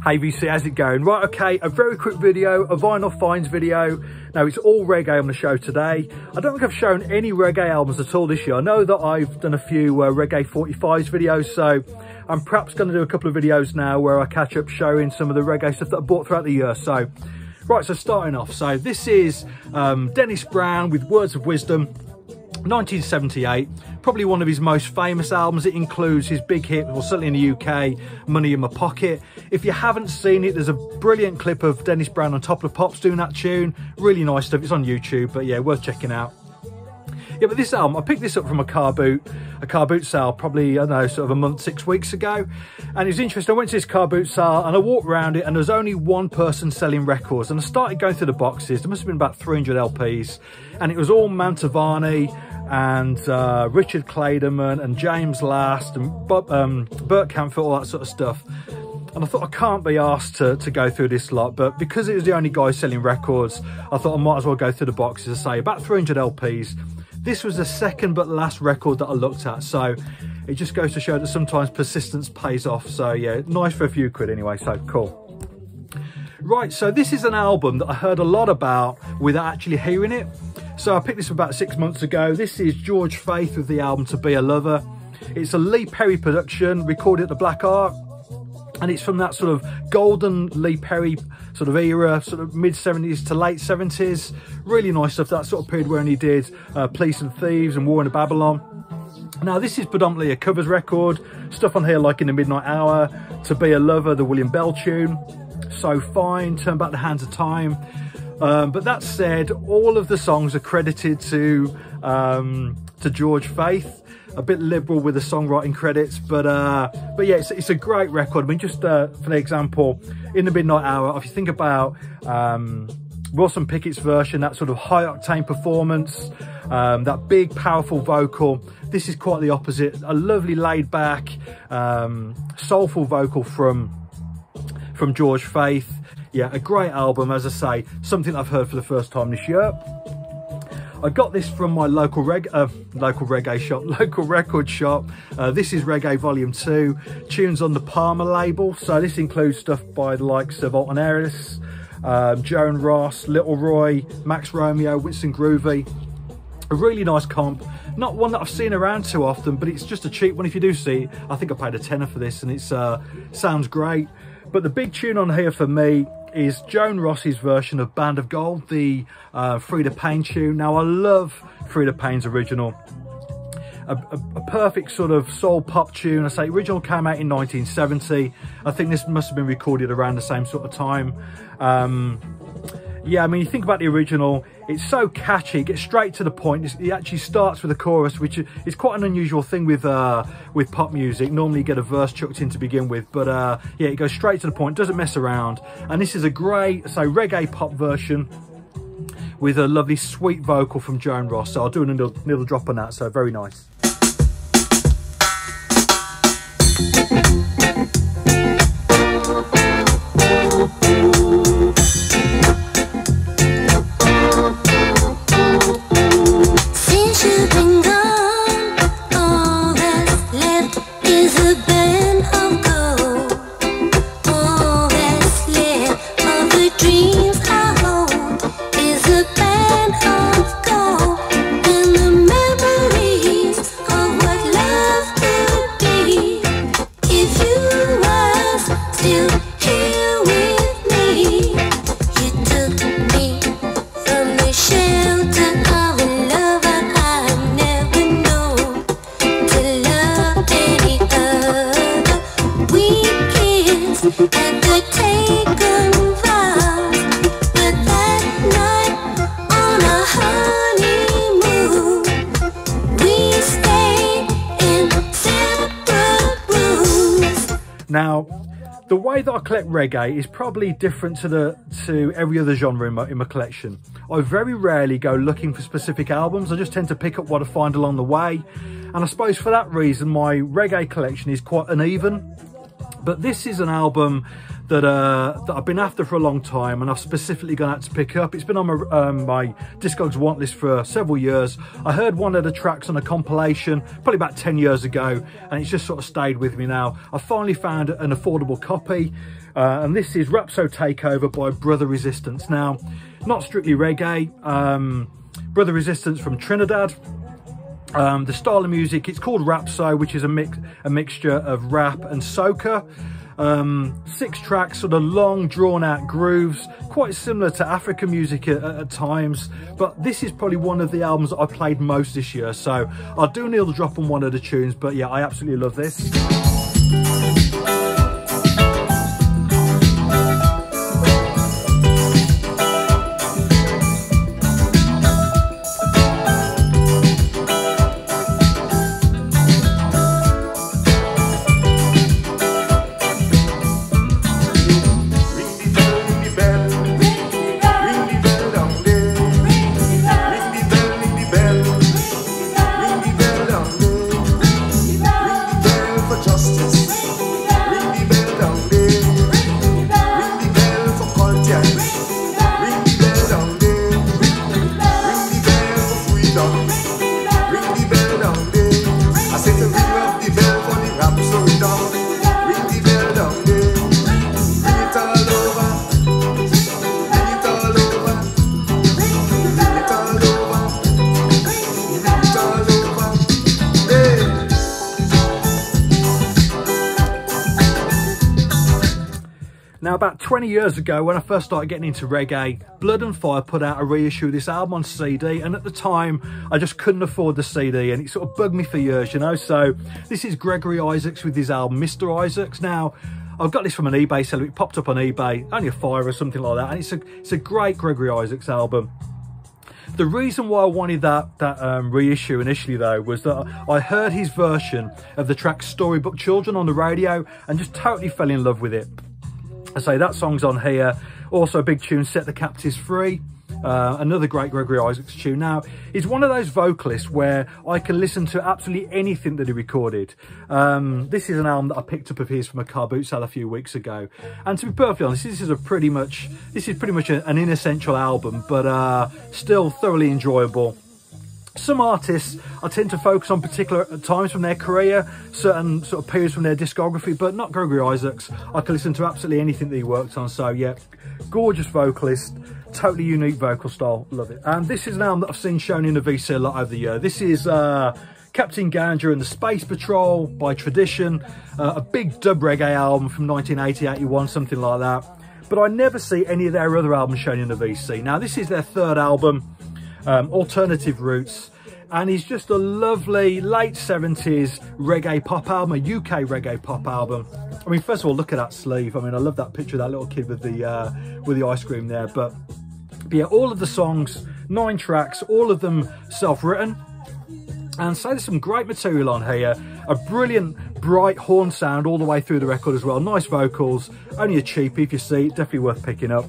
Hey VC, how's it going? Right, okay, a very quick video, a vinyl finds video. Now it's all reggae on the show today. I don't think I've shown any reggae albums at all this year. I know that I've done a few reggae 45s videos, so I'm perhaps going to do a couple of videos now where I catch up showing some of the reggae stuff that I bought throughout the year. So, right, so starting off, so this is Dennis Brown with Words of Wisdom, 1978, probably one of his most famous albums. It includes his big hit, well certainly in the UK, Money in My Pocket. If you haven't seen it, there's a brilliant clip of Dennis Brown on Top of the Pops doing that tune. Really nice stuff. It's on YouTube, but yeah, worth checking out. Yeah, but this album, I picked this up from a car boot sale, probably, I don't know, sort of a month, 6 weeks ago. And it was interesting. I went to this car boot sale and I walked around it and there was only one person selling records. And I started going through the boxes. There must have been about 300 LPs. And it was all Mantovani and Richard Clayderman and James Last and Burt Kampfer, all that sort of stuff. And I thought, I can't be asked to go through this lot, but because it was the only guy selling records, I thought I might as well go through the boxes. I say about 300 LPs. This was the second but last record that I looked at, so it just goes to show that sometimes persistence pays off. So yeah, nice for a few quid anyway, so cool. Right, so this is an album that I heard a lot about without actually hearing it. So I picked this up about 6 months ago. This is George Faith with the album To Be a Lover. It's a Lee Perry production, recorded at the Black Art. And it's from that sort of golden Lee Perry sort of era, sort of mid-70s to late 70s. Really nice stuff, that sort of period when he did Police and Thieves and War in the Babylon. Now, this is predominantly a covers record. Stuff on here like In the Midnight Hour, To Be a Lover, the William Bell tune, So Fine, Turn Back the Hands of Time. But that said, all of the songs are credited to George Faith. A bit liberal with the songwriting credits, but yeah, it's a great record. I mean, just for an example, In the Midnight Hour, if you think about Wilson Pickett's version, that sort of high octane performance, that big powerful vocal, this is quite the opposite. A lovely laid back, soulful vocal from George Faith. Yeah, a great album, as I say, something I've heard for the first time this year. I got this from my local record shop. This is Reggae Volume 2, tunes on the Palmer label. So this includes stuff by the likes of Alton Ellis, Joan Ross, Little Roy, Max Romeo, Winston Groovy. A really nice comp. Not one that I've seen around too often, but it's just a cheap one if you do see it. I think I paid a tenner for this and it sounds great. But the big tune on here for me is Joan Ross's version of Band of Gold, the Frida Payne tune. Now, I love Frida Payne's original. A perfect sort of soul pop tune. I say original came out in 1970. I think this must have been recorded around the same sort of time. Yeah, I mean, you think about the original, it's so catchy, it gets straight to the point. It actually starts with a chorus, which is quite an unusual thing with pop music. Normally you get a verse chucked in to begin with, but yeah, it goes straight to the point, doesn't mess around. And this is a great, so reggae pop version with a lovely sweet vocal from Joan Ross. So I'll do a little drop on that, so very nice. Now, the way that I collect reggae is probably different to every other genre in my collection. I very rarely go looking for specific albums. I just tend to pick up what I find along the way. And I suppose for that reason, my reggae collection is quite uneven. But this is an album that I've been after for a long time, and I've specifically gone out to pick up. It's been on my Discogs want list for several years. I heard one of the tracks on a compilation probably about 10 years ago, and it's just sort of stayed with me now. I finally found an affordable copy, and this is Rapso Takeover by Brother Resistance. Now, not strictly reggae, Brother Resistance from Trinidad. The style of music, it's called Rapso, which is a mixture of rap and soca. 6 tracks, sort of long drawn out grooves, quite similar to African music at times, but this is probably one of the albums that I played most this year, so I'll do a needle drop on one of the tunes, but yeah, I absolutely love this. Now, about 20 years ago, when I first started getting into reggae, Blood and Fire put out a reissue of this album on CD, and at the time, I just couldn't afford the CD, and it sort of bugged me for years, you know. So this is Gregory Isaacs with his album, Mr. Isaacs. Now, I've got this from an eBay seller. It popped up on eBay, only a $5 or something like that, and it's a great Gregory Isaacs album. The reason why I wanted that reissue initially, though, was that I heard his version of the track Storybook Children on the radio and just totally fell in love with it. I say that song's on here. Also a big tune, Set the Captives Free. Another great Gregory Isaacs tune. Now, he's one of those vocalists where I can listen to absolutely anything that he recorded. This is an album that I picked up of his from a car boot sale a few weeks ago. And to be perfectly honest, this is pretty much an inessential album, but still thoroughly enjoyable. Some artists I tend to focus on particular times from their career, certain sort of periods from their discography, but not Gregory Isaacs. I can listen to absolutely anything that he worked on. So yeah, gorgeous vocalist, totally unique vocal style, love it. And this is an album that I've seen shown in the VC a lot over the year. This is Captain Ganja and the Space Patrol by Tradition, a big dub reggae album from 1980-81, something like that. But I never see any of their other albums shown in the VC. Now, this is their 3rd album, Alternative Roots, and it's just a lovely late 70s reggae pop album, a UK reggae pop album. I mean, first of all, look at that sleeve. I mean, I love that picture of that little kid with the ice cream there. But yeah, all of the songs, 9 tracks, all of them self-written. And so there's some great material on here. A brilliant, bright horn sound all the way through the record as well. Nice vocals, only a cheapie if you see it, definitely worth picking up.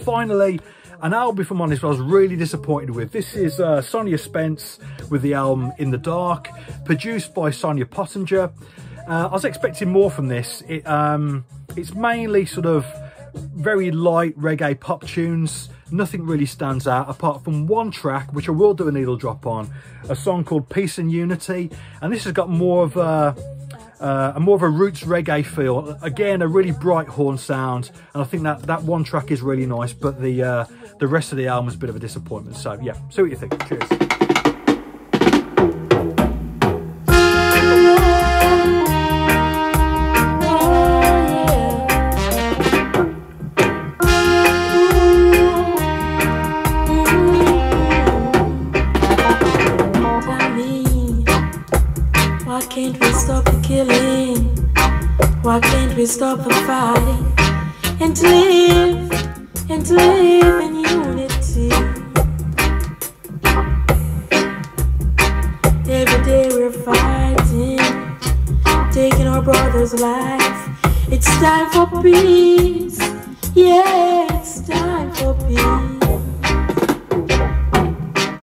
Finally, an album, if I'm honest, I was really disappointed with. This is Sonia Spence with the album In the Dark, produced by Sonia Pottinger. I was expecting more from this. It's mainly sort of very light reggae pop tunes. Nothing really stands out apart from one track, which I will do a needle drop on, a song called Peace and Unity. And this has got more of and more of a roots reggae feel. Again, a really bright horn sound, and I think that one track is really nice, but the rest of the album is a bit of a disappointment. So yeah, see what you think. Cheers. Why can't we stop the fighting and to live in unity? Every day we're fighting, taking our brother's life. It's time for peace, yeah, it's time for peace.